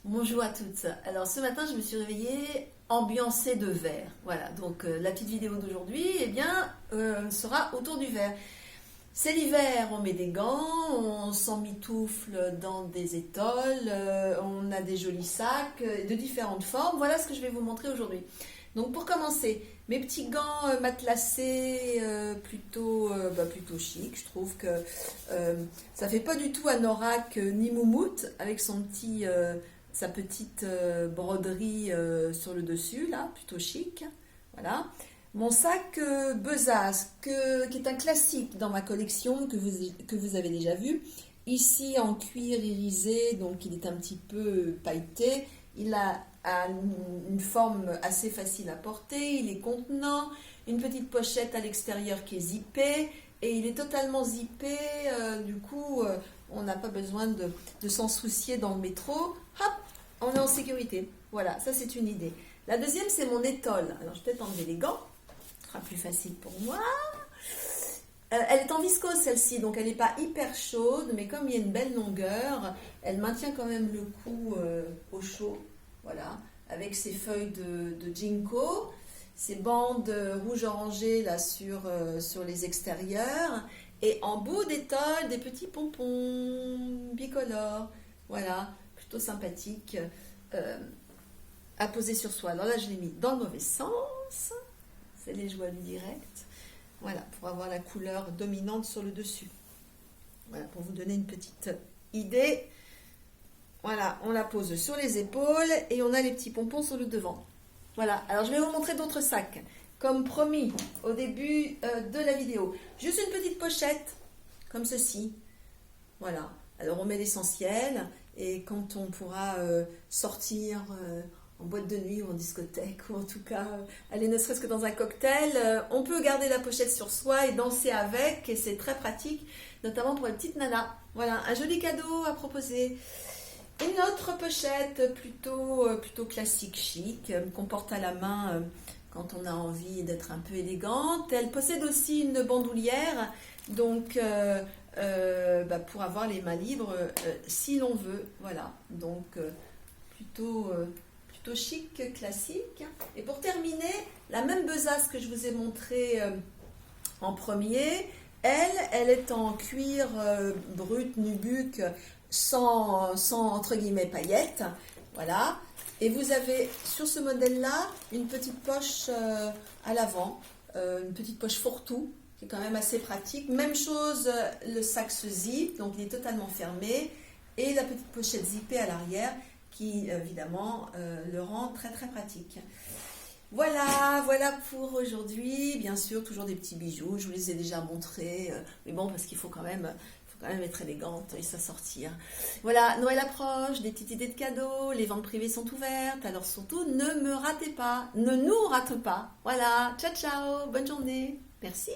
Bonjour à toutes. Alors ce matin, je me suis réveillée ambiancée de vert. Voilà, donc la petite vidéo d'aujourd'hui, sera autour du vert. C'est l'hiver, on met des gants, on s'emmitoufle dans des étoles, on a des jolis sacs de différentes formes. Voilà ce que je vais vous montrer aujourd'hui. Donc pour commencer, mes petits gants matelassés plutôt chic. Je trouve que ça fait pas du tout anorak ni moumoute avec sa petite broderie sur le dessus, là, plutôt chic. Voilà. Mon sac Besace, qui est un classique dans ma collection, que vous avez déjà vu. Ici en cuir irisé, donc il est un petit peu pailleté. Il a une forme assez facile à porter, il est contenant, une petite pochette à l'extérieur qui est zippée, et il est totalement zippé, on n'a pas besoin de s'en soucier dans le métro. Hop, on est en sécurité. Voilà, ça c'est une idée. La deuxième, c'est mon étole. Alors je vais peut-être enlever les gants, ce sera plus facile pour moi. Elle est en viscose celle-ci, donc elle n'est pas hyper chaude, mais comme il y a une belle longueur, elle maintient quand même le coup au chaud. Voilà, avec ses feuilles de ginkgo, ces bandes rouge-orangé là sur les extérieurs, et en bout d'étole, des petits pompons bicolores. Voilà, plutôt sympathique à poser sur soi. Alors là, je l'ai mis dans le mauvais sens, c'est les joies du direct. Voilà, pour avoir la couleur dominante sur le dessus. Voilà, pour vous donner une petite idée. Voilà, on la pose sur les épaules et on a les petits pompons sur le devant. Voilà, alors je vais vous montrer d'autres sacs, comme promis au début de la vidéo. Juste une petite pochette, comme ceci. Voilà, alors on met l'essentiel et quand on pourra sortir en boîte de nuit ou en discothèque, ou en tout cas aller ne serait-ce que dans un cocktail, on peut garder la pochette sur soi et danser avec, et c'est très pratique, notamment pour les petites nanas. Voilà, un joli cadeau à proposer. Une autre pochette plutôt classique chic, qu'on porte à la main quand on a envie d'être un peu élégante. Elle possède aussi une bandoulière, donc pour avoir les mains libres si l'on veut. Voilà, donc plutôt chic, classique. Et pour terminer, la même besace que je vous ai montrée en premier, elle est en cuir brut, nubuck, sans entre guillemets paillettes. Voilà. Et vous avez sur ce modèle-là une petite poche à l'avant, une petite poche fourre-tout, qui est quand même assez pratique. Même chose, le sac se zip, donc il est totalement fermé, et la petite pochette zippée à l'arrière, qui évidemment le rend très très pratique. Voilà pour aujourd'hui. Bien sûr, toujours des petits bijoux, je vous les ai déjà montrés, mais bon, parce qu'il faut quand même être élégante et s'assortir. Voilà, Noël approche, des petites idées de cadeaux, les ventes privées sont ouvertes, alors surtout ne me ratez pas, ne nous rate pas. Voilà, ciao ciao, bonne journée, merci.